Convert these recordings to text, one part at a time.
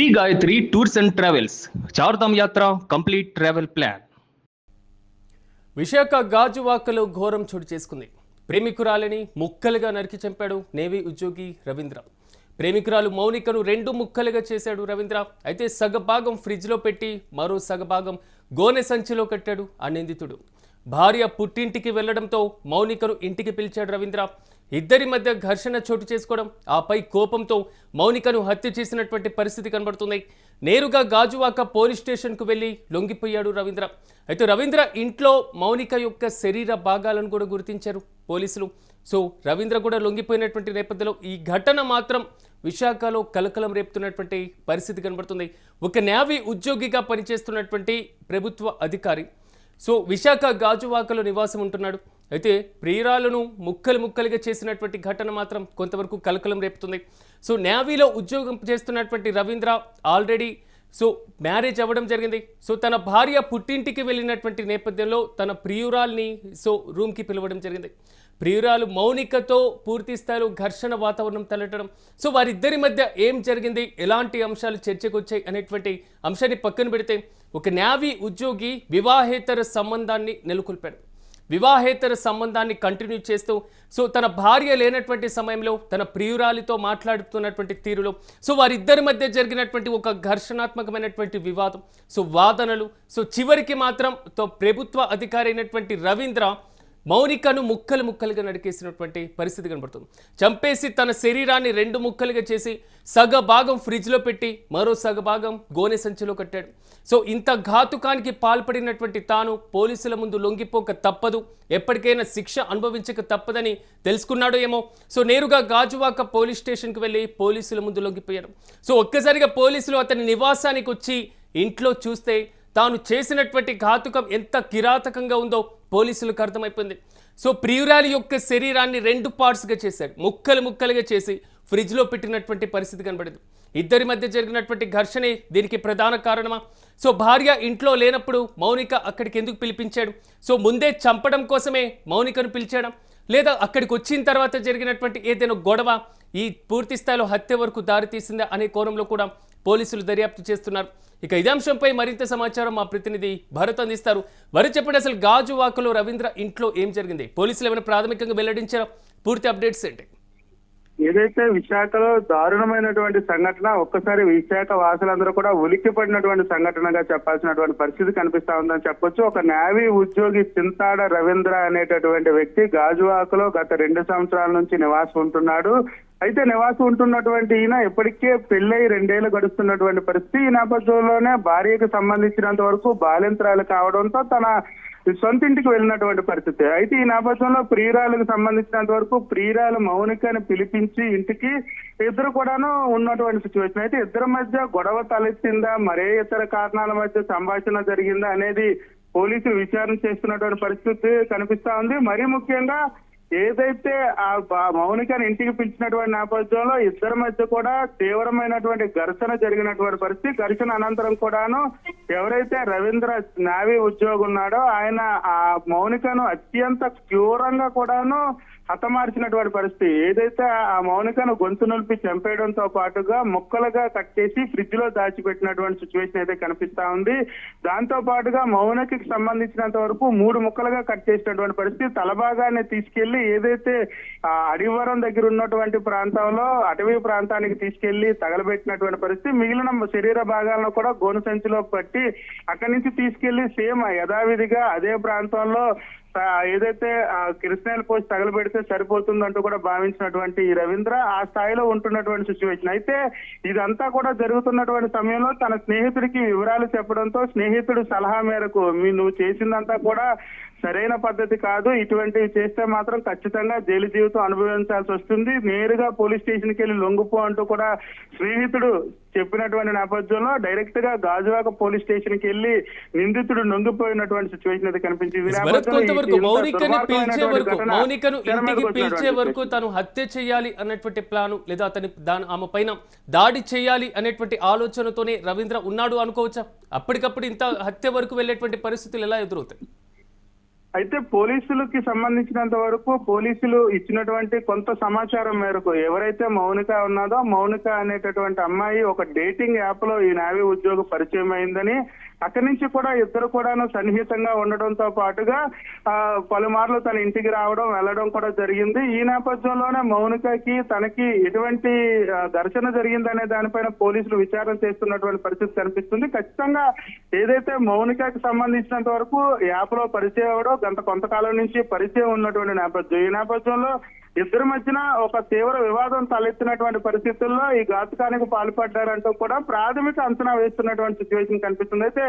Shri Gayatri tours and travels Chardham యాత్ర complete travel plan. Visakha గాజువాకలో ఘోరం చోటు చేసుకుంది. ప్రేమికురాలిని ముక్కలుగా నరికి చంపాడు నేవీ ఉద్యోగి రవీంద్ర. ప్రేమికురాలు మౌనికను 2 ముక్కలుగా చేశాడు రవీంద్ర. అయితే సగభాగం ఫ్రిడ్జ్లో పెట్టి మరో సగభాగం గోనె సంచిలో కట్టాడు ఆ నిందితుడు. భార్య పుట్టింటికి వెళ్లడంతో మౌనికను ఇంటికి పిలిచాడు రవీంద్ర. ఇద్దరి మధ్య ఘర్షణ చోటు చేసుకోవడం, ఆపై కోపంతో మౌనికను హత్య చేసినటువంటి పరిస్థితి కనబడుతుంది. నేరుగా గాజువాక పోలీస్ స్టేషన్కు వెళ్లి లొంగిపోయాడు రవీంద్ర. అయితే రవీంద్ర ఇంట్లో మౌనిక యొక్క శరీర భాగాలను కూడా గుర్తించారు పోలీసులు. సో రవీంద్ర కూడా లొంగిపోయినటువంటి నేపథ్యంలో ఈ ఘటన మాత్రం విశాఖలో కలకలం రేపుతున్నటువంటి పరిస్థితి కనబడుతుంది. ఒక నేవీ ఉద్యోగిగా పనిచేస్తున్నటువంటి ప్రభుత్వ అధికారి సో విశాఖ గాజువాకలో నివాసం ఉంటున్నాడు. అయితే ప్రియురాలను ముక్కలుగా చేసినటువంటి ఘటన మాత్రం కొంతవరకు కలకలం రేపుతుంది. సో నేవీలో ఉద్యోగం చేస్తున్నటువంటి రవీంద్ర ఆల్రెడీ సో మ్యారేజ్ అవ్వడం జరిగింది. సో తన భార్య పుట్టింటికి వెళ్ళినటువంటి నేపథ్యంలో తన ప్రియురాల్ని సో రూమ్కి పిలవడం జరిగింది. ప్రియురాలు మౌనికతో పూర్తి స్థాయిలో ఘర్షణ వాతావరణం తలెట్టడం, సో వారిద్దరి మధ్య ఏం జరిగింది, ఎలాంటి అంశాలు చర్చకు వచ్చాయి అనేటువంటి అంశాన్ని పక్కన పెడితే ఒక నేవీ ఉద్యోగి వివాహేతర సంబంధాన్ని నెలకొల్పాడు. వివాహేతర సంబంధాన్ని కంటిన్యూ చేస్తూ సో తన భార్య లేనటువంటి సమయంలో తన ప్రియురాలితో మాట్లాడుతున్నటువంటి తీరులో సో వారిద్దరి మధ్య జరిగినటువంటి ఒక ఘర్షణాత్మకమైనటువంటి వివాదం, సో వాదనలు, సో చివరికి మాత్రం ప్రభుత్వ అధికారి అయినటువంటి రవీంద్ర మౌనికను ముక్కలుగా నరికేసినటువంటి పరిస్థితి కనబడుతుంది. చంపేసి తన శరీరాన్ని 2 ముక్కలుగా చేసి సగభాగం ఫ్రిడ్జ్లో పెట్టి మరో సగభాగం గోనె సంచిలో కట్టాడు. సో ఇంత ఘాతుకానికి పాల్పడినటువంటి తాను పోలీసుల ముందు లొంగిపోక తప్పదు, ఎప్పటికైనా శిక్ష అనుభవించక తప్పదని తెలుసుకున్నాడో ఏమో. సో నేరుగా గాజువాక పోలీస్ స్టేషన్కి వెళ్ళి పోలీసుల ముందు లొంగిపోయాడు. సో ఒక్కసారిగా పోలీసులు అతని నివాసానికి వచ్చి ఇంట్లో చూస్తే తాను చేసినటువంటి ఘాతుకం ఎంత కిరాతకంగా ఉందో పోలీసులకు అర్థమైపోయింది. సో ప్రియురాలి యొక్క శరీరాన్ని 2 పార్ట్స్గా చేశాడు, ముక్కలుగా చేసి ఫ్రిడ్జ్లో పెట్టినటువంటి పరిస్థితి కనబడింది. ఇద్దరి మధ్య జరిగినటువంటి ఘర్షణే దీనికి ప్రధాన కారణమా? సో భార్య ఇంట్లో లేనప్పుడు మౌనిక అక్కడికి ఎందుకు పిలిపించాడు? సో ముందే చంపడం కోసమే మౌనికను పిలిచాడా, లేదా అక్కడికి వచ్చిన తర్వాత జరిగినటువంటి ఏదైనా గొడవ ఈ పూర్తి స్థాయిలో హత్య వరకు దారితీసిందా అనే కోణంలో కూడా పోలీసులు దర్యాప్తు చేస్తున్నారు. ఇక ఇదే అంశంపై మరింత సమాచారం మా ప్రతినిధి భరత్ అందిస్తారు. భరత్ చెప్పండి, అసలు గాజువాకలో రవీంద్ర ఇంట్లో ఏం జరిగింది? పోలీసులు ఏమైనా ప్రాథమికంగా వెల్లడించారా? పూర్తి అప్డేట్స్ ఏంటి? ఏదైతే విశాఖలో దారుణమైనటువంటి సంఘటన, ఒక్కసారి విశాఖ వాసులందరూ కూడా ఉలిక్కి పడినటువంటి సంఘటనగా చెప్పాల్సినటువంటి పరిస్థితి కనిపిస్తా ఉందని చెప్పొచ్చు. ఒక నేవీ ఉద్యోగి చింతాడ రవీంద్ర అనేటటువంటి వ్యక్తి గాజువాకలో గత 2 సంవత్సరాల నుంచి నివాసం ఉంటున్నాడు. అయితే నివాసం ఉంటున్నటువంటి ఈయన ఇప్పటికే పెళ్ళై 2 ఏళ్లు గడుస్తున్నటువంటి పరిస్థితి. ఈ నేపథ్యంలోనే భార్యకు సంబంధించినంత వరకు బాలింతరాలు కావడంతో తన సొంతింటికి వెళ్ళినటువంటి పరిస్థితి. అయితే ఈ నేపథ్యంలో ప్రియురాలకు సంబంధించినంత వరకు ప్రియురాలు మౌనికని పిలిపించి ఇంటికి ఇద్దరు కూడాను ఉన్నటువంటి సిచ్యువేషన్. అయితే ఇద్దరి మధ్య గొడవ తలెత్తిందా, మరే ఇతర కారణాల మధ్య సంభాషణ జరిగిందా అనేది పోలీసులు విచారణ చేస్తున్నటువంటి పరిస్థితి కనిపిస్తా ఉంది. మరీ ముఖ్యంగా ఏదైతే ఆ మౌనికని ఇంటికి పిలిచినటువంటి నేపథ్యంలో ఇద్దరి మధ్య కూడా తీవ్రమైనటువంటి ఘర్షణ జరిగినటువంటి పరిస్థితి. ఘర్షణ అనంతరం కూడాను ఎవరైతే రవీంద్ర నేవీ ఉద్యోగి ఉన్నాడో ఆయన ఆ మౌనికను అత్యంత క్రూరంగా కూడాను హతమార్చినటువంటి పరిస్థితి. ఏదైతే ఆ మౌనికను గొంతు నొలిపి చంపేయడంతో పాటుగా ముక్కలుగా కట్ చేసి ఫ్రిడ్జ్ లో దాచిపెట్టినటువంటి సిచ్యువేషన్ అయితే కనిపిస్తా ఉంది. దాంతో పాటుగా మౌనికకి సంబంధించినంత వరకు 3 ముక్కలుగా కట్ చేసినటువంటి పరిస్థితి. తలభాగాన్ని తీసుకెళ్లి ఏదైతే అడివరం దగ్గర ఉన్నటువంటి ప్రాంతంలో అటవీ ప్రాంతానికి తీసుకెళ్లి తగలబెట్టినటువంటి పరిస్థితి. మిగిలిన శరీర భాగాలను కూడా గోను సంచిలో పట్టి అక్కడి నుంచి తీసుకెళ్లి సేమ్ యథావిధిగా అదే ప్రాంతంలో ఏదైతే కిరసనాయిల్ పోసి తగలబెడితే సరిపోతుందంటూ కూడా భావించినటువంటి ఈ రవీంద్ర ఆ స్థాయిలో ఉంటున్నటువంటి సిచ్యువేషన్. అయితే ఇదంతా కూడా జరుగుతున్నటువంటి సమయంలో తన స్నేహితుడికి వివరాలు చెప్పడంతో స్నేహితుడు సలహా మేరకు నువ్వు చేసిందంతా కూడా సరైన పద్ధతి కాదు, ఇటువంటివి చేస్తే మాత్రం ఖచ్చితంగా జైలు జీవితం అనుభవించాల్సి వస్తుంది, నేరుగా పోలీస్ స్టేషన్కి వెళ్ళి లొంగిపో అంటూ కూడా స్నేహితుడు చెప్పినటువంటి నేపథ్యంలో డైరెక్ట్ గా గాజువాక పోలీస్ స్టేషన్ కి వెళ్ళి నిందితుడు లొంగిపోయినటువంటి సిచ్యువేషన్ అయితే కనిపించింది. మౌనికను ఇంటికి పిలిచే వరకు తను హత్య చేయాలి అన్నటువంటి ప్లాను, లేదా ఆమె పైన దాడి చేయాలి అనేటువంటి ఆలోచనతోనే రవీంద్ర ఉన్నాడు అనుకోవచ్చా? అప్పటికప్పుడు ఇంత హత్య వరకు వెళ్ళేటువంటి పరిస్థితులు ఎలా ఎదురవుతాయి? అయితే పోలీసులకి సంబంధించినంత వరకు పోలీసులు ఇచ్చినటువంటి కొంత సమాచారం మేరకు ఎవరైతే మౌనిక ఉన్నదో మౌనిక అనేటటువంటి అమ్మాయి ఒక డేటింగ్ యాప్ లో ఈ నేవీ ఉద్యోగం పరిచయం అయిందని, అక్కడి నుంచి కూడా ఇద్దరు కూడాను సన్నిహితంగా ఉండడంతో పాటుగా పలుమార్లు తన ఇంటికి రావడం వెళ్ళడం కూడా జరిగింది. ఈ నేపథ్యంలోనే మౌనికకి తనకి ఎటువంటి ఘర్షణ జరిగిందనే దానిపైన పోలీసులు విచారణ చేస్తున్నటువంటి పరిస్థితి కనిపిస్తుంది. ఖచ్చితంగా ఏదైతే మౌనికకి సంబంధించినంత వరకు యాప్ లో పరిచయం అవడం గత కొంతకాలం నుంచి పరిచయం ఉన్నటువంటి నేపథ్యం. ఈ నేపథ్యంలో ఇద్దరి మధ్యన ఒక తీవ్ర వివాదం తలెత్తినటువంటి పరిస్థితుల్లో ఈ ఘాతుకానికి పాల్పడ్డారంటూ కూడా ప్రాథమిక అంచనా వేస్తున్నటువంటి సిచ్యువేషన్ కనిపిస్తుంది. అయితే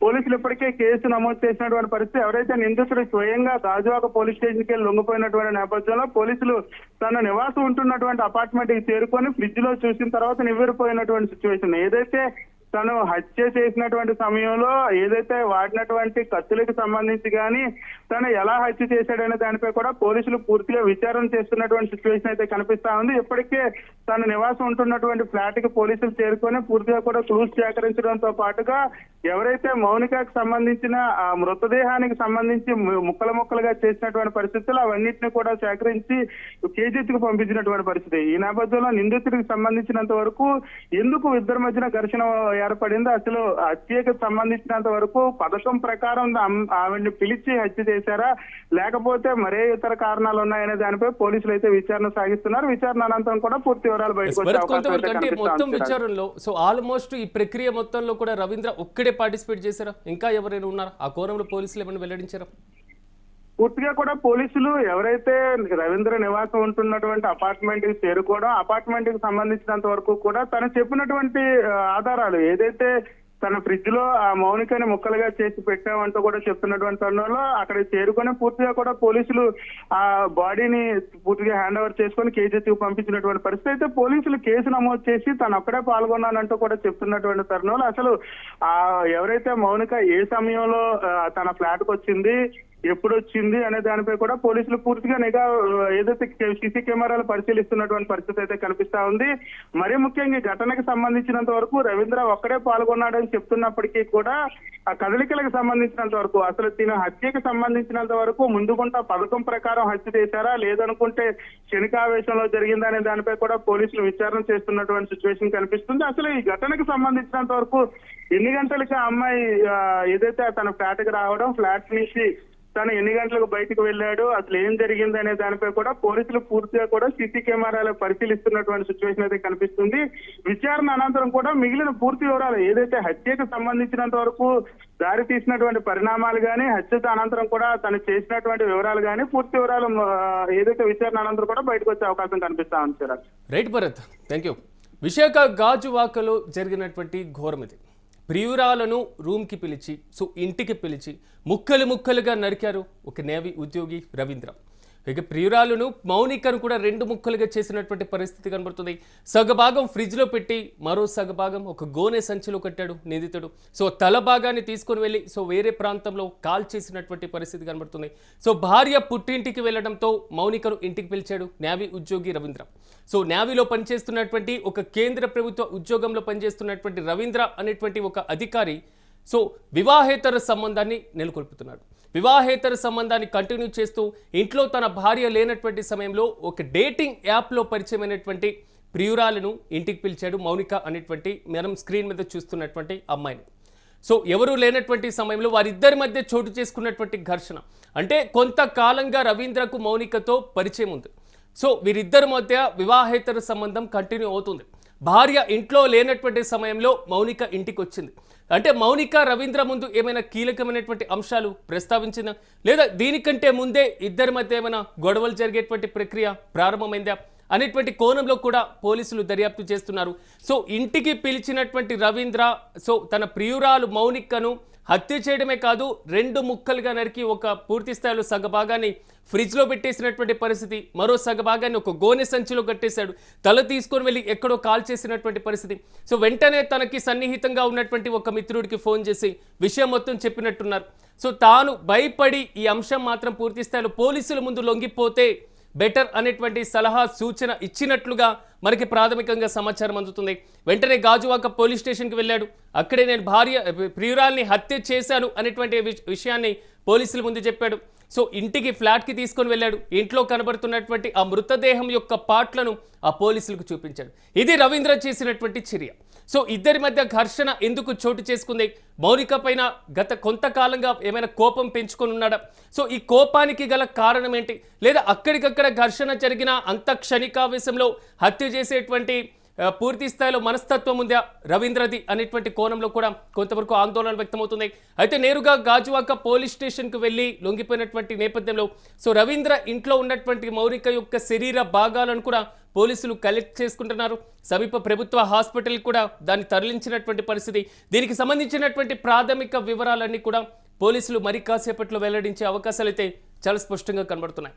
పోలీసులు ఇప్పటికే కేసు నమోదు చేసినటువంటి పరిస్థితి. ఎవరైతే నిందితుడు స్వయంగా గాజువాక పోలీస్ స్టేషన్ కి లొంగిపోయినటువంటి నేపథ్యంలో పోలీసులు తన నివాసం ఉంటున్నటువంటి అపార్ట్మెంట్ కి చేరుకొని ఫ్రిడ్జ్ లో చూసిన తర్వాత నివ్వెరపోయినటువంటి సిచ్యువేషన్. ఏదైతే తను హత్య చేసినటువంటి సమయంలో ఏదైతే వాడినటువంటి కత్తులకు సంబంధించి కానీ తను ఎలా హత్య చేశాడనే దానిపై కూడా పోలీసులు పూర్తిగా విచారణ చేస్తున్నటువంటి సిచ్యువేషన్ అయితే కనిపిస్తా ఉంది. ఇప్పటికే తన నివాసం ఉంటున్నటువంటి ఫ్లాట్ కి పోలీసులు చేరుకొని పూర్తిగా కూడా క్లూస్ సేకరించడంతో పాటుగా ఎవరైతే మౌనికకు సంబంధించిన ఆ మృతదేహానికి సంబంధించి ముక్కలుగా చేసినటువంటి పరిస్థితులు అవన్నిటిని కూడా సేకరించి కేజీకి పంపించినటువంటి పరిస్థితి. ఈ నేపథ్యంలో నిందితుడికి సంబంధించినంత వరకు ఎందుకు ఇద్దరి మధ్యన ఘర్షణ ఏర్పడింది, అసలు హత్యకు సంబంధించినంత వరకు పథకం ప్రకారం ఆవిడ్ని పిలిచి హత్య చేశారా లేకపోతే మరే ఇతర కారణాలు ఉన్నాయనే దానిపై పోలీసులు అయితే విచారణ సాగిస్తున్నారు. విచారణ అనంతరం కూడా పూర్తి వివరాలు బయటకు వచ్చే అవకాశం అయితే కనిపిస్తుంది. విచారణలో సో ఆల్మోస్ట్ ఈ ప్రక్రియ మొత్తంలో కూడా రవీంద్ర ఒక్కడే పార్టిసిపేట్ చేశారా, ఇంకా ఎవరైనా ఉన్నారా? ఆ కోణంలో పోలీసులు ఏమైనా వెల్లడించారా? పూర్తిగా కూడా పోలీసులు ఎవరైతే రవీంద్ర నివాసం ఉంటున్నటువంటి అపార్ట్మెంట్ కి చేరుకోవడం, అపార్ట్మెంట్ కి సంబంధించినంత వరకు కూడా తను చెప్పినటువంటి ఆధారాలు ఏదైతే తన ఫ్రిడ్జ్ లో ఆ మౌనికని ముక్కలుగా చేసి పెట్టామంటూ కూడా చెప్తున్నటువంటి తరుణంలో అక్కడ చేరుకొని పూర్తిగా కూడా పోలీసులు ఆ బాడీని పూర్తిగా హ్యాండ్ ఓవర్ చేసుకొని కేజీకి పంపించినటువంటి పరిస్థితి. అయితే పోలీసులు కేసు నమోదు చేసి తను అక్కడే పాల్గొన్నానంటూ కూడా చెప్తున్నటువంటి తరుణంలో అసలు ఎవరైతే మౌనిక ఏ సమయంలో తన ఫ్లాట్ కు వచ్చింది, ఎప్పుడు వచ్చింది అనే దానిపై కూడా పోలీసులు పూర్తిగా నిఘా ఏదైతే సీసీ కెమెరాలు పరిశీలిస్తున్నటువంటి పరిస్థితి అయితే కనిపిస్తా ఉంది. మరీ ముఖ్యంగా ఈ ఘటనకు సంబంధించినంత వరకు రవీంద్ర ఒక్కడే పాల్గొన్నాడని చెప్తున్నప్పటికీ కూడా ఆ కదలికలకు సంబంధించినంత వరకు అసలు తిన హత్యకు సంబంధించినంత వరకు ముందుకుంటా పథకం ప్రకారం హత్య చేశారా లేదనుకుంటే క్షణికావేశంలో జరిగిందనే దానిపై కూడా పోలీసులు విచారణ చేస్తున్నటువంటి సిచ్యువేషన్ కనిపిస్తుంది. అసలు ఈ ఘటనకు సంబంధించినంత వరకు ఎన్ని గంటలకి ఆ అమ్మాయి ఏదైతే తన ఫ్లాట్ కి రావడం, ఫ్లాట్ నుంచి తను ఎన్ని గంటలకు బయటకు వెళ్ళాడు, అసలు ఏం జరిగింది అనే దానిపై కూడా పోలీసులు పూర్తిగా కూడా సీసీ కెమెరాలు పరిశీలిస్తున్నటువంటి సిచ్యువేషన్ అయితే కనిపిస్తుంది. విచారణ అనంతరం కూడా మిగిలిన పూర్తి వివరాలు ఏదైతే హత్యకు సంబంధించినంత వరకు దారి తీసినటువంటి పరిణామాలు కానీ హత్య అనంతరం కూడా తను చేసినటువంటి వివరాలు కానీ పూర్తి వివరాలు ఏదైతే విచారణ అనంతరం కూడా బయటకు వచ్చే అవకాశం కనిపిస్తా ఉంది sir. Right Bharat, thank you. Visakha గాజువాకలో జరిగినటువంటి ఘోరం ఇది. ప్రియురాలను రూమ్కి పిలిచి సో ఇంటికి పిలిచి ముక్కలుగా నరికారు ఒక నేవీ ఉద్యోగి రవీంద్ర. ఇక ప్రియురాలను మౌనికను కూడా రెండు ముక్కలుగా చేసినటువంటి పరిస్థితి కనబడుతుంది. సగభాగం ఫ్రిడ్జ్లో పెట్టి మరో సగభాగం ఒక గోనె సంచిలో కట్టాడు నిందితుడు. సో తల భాగాన్ని తీసుకొని వెళ్ళి సో వేరే ప్రాంతంలో కాల్ చేసినటువంటి పరిస్థితి కనబడుతుంది. సో భార్య పుట్టింటికి వెళ్ళడంతో మౌనికను ఇంటికి పిలిచాడు నేవీ ఉద్యోగి రవీంద్ర. సో నేవీలో పనిచేస్తున్నటువంటి ఒక కేంద్ర ప్రభుత్వ ఉద్యోగంలో పనిచేస్తున్నటువంటి రవీంద్ర అనేటువంటి ఒక అధికారి సో వివాహేతర సంబంధాన్ని నెలకొల్పుతున్నాడు. వివాహేతర సంబంధాన్ని కంటిన్యూ చేస్తూ ఇంట్లో తన భార్య లేనటువంటి సమయంలో ఒక డేటింగ్ యాప్లో పరిచయమైనటువంటి ప్రియురాలను ఇంటికి పిలిచాడు మౌనిక అనేటువంటి మనం స్క్రీన్ మీద చూస్తున్నటువంటి అమ్మాయిని. సో ఎవరూ లేనటువంటి సమయంలో వారిద్దరి మధ్య చోటు చేసుకున్నటువంటి ఘర్షణ అంటే కొంతకాలంగా రవీంద్రకు మౌనికతో పరిచయం ఉంది. సో వీరిద్దరి మధ్య వివాహేతర సంబంధం కంటిన్యూ అవుతుంది. భార్య ఇంట్లో లేనటువంటి సమయంలో మౌనిక ఇంటికి వచ్చింది. అంటే మౌనిక రవీంద్ర ముందు ఏమైనా కీలకమైనటువంటి అంశాలు ప్రస్తావించిందా లేదా దీనికంటే ముందే ఇద్దరి మధ్య ఏమైనా గొడవలు జరిగేటువంటి ప్రక్రియ ప్రారంభమైందా అనేటువంటి కోణంలో కూడా పోలీసులు దర్యాప్తు చేస్తున్నారు. సో ఇంటికి పిలిచినటువంటి రవీంద్ర సో తన ప్రియురాలు మౌనికను హత్య చేయడమే కాదు రెండు ముక్కలుగా నరికి ఒక పూర్తి స్థాయిలో సగభాగాన్ని ఫ్రిడ్జ్లో పెట్టేసినటువంటి పరిస్థితి, మరో సగభాగాన్ని ఒక గోనె సంచిలో కట్టేశాడు, తల తీసుకొని వెళ్ళి ఎక్కడో కాల్ చేసినటువంటి పరిస్థితి. సో వెంటనే తనకి సన్నిహితంగా ఉన్నటువంటి ఒక మిత్రుడికి ఫోన్ చేసి విషయం మొత్తం చెప్పినట్టున్నారు. సో తాను భయపడి ఈ అంశం మాత్రం పూర్తి స్థాయిలో పోలీసుల ముందు లొంగిపోతే బెటర్ అనేటువంటి సలహా సూచన ఇచ్చినట్లుగా మనకి ప్రాథమికంగా సమాచారం అందుతుంది. వెంటనే గాజువాక పోలీస్ స్టేషన్కి వెళ్ళాడు. అక్కడే నేను ప్రియురాల్ని హత్య చేశాను అనేటువంటి విషయాన్ని పోలీసుల ముందు చెప్పాడు. సో ఇంటికి ఫ్లాట్కి తీసుకొని వెళ్ళాడు. ఇంట్లో కనబడుతున్నటువంటి ఆ మృతదేహం యొక్క పార్ట్లను ఆ పోలీసులకు చూపించాడు. ఇది రవీంద్ర చేసినటువంటి చర్య. సో ఇద్దరి మధ్య ఘర్షణ ఎందుకు చోటు చేసుకుంది? మౌనిక పైన గత కొంతకాలంగా ఏమైనా కోపం పెంచుకొని ఉన్నాడా? సో ఈ కోపానికి గల కారణం ఏంటి? లేదా అక్కడికక్కడ ఘర్షణ జరిగిన అంత క్షణికావేశంలో హత్య చేసేటువంటి పూర్తి స్థాయిలో మనస్తత్వం ఉందా రవీంద్రది అనేటువంటి కోణంలో కూడా కొంతవరకు ఆందోళన వ్యక్తమవుతుంది. అయితే నేరుగా గాజువాక పోలీస్ స్టేషన్కు వెళ్ళి లొంగిపోయినటువంటి నేపథ్యంలో సో రవీంద్ర ఇంట్లో ఉన్నటువంటి మౌనిక యొక్క శరీర భాగాలను కూడా పోలీసులు కలెక్ట్ చేసుకుంటున్నారు. సమీప ప్రభుత్వ హాస్పిటల్ కూడా దాన్ని తరలించినటువంటి పరిస్థితి. దీనికి సంబంధించినటువంటి ప్రాథమిక వివరాలన్నీ కూడా పోలీసులు మరి కాసేపట్లో వెల్లడించే అవకాశాలు అయితే చాలా స్పష్టంగా కనబడుతున్నాయి.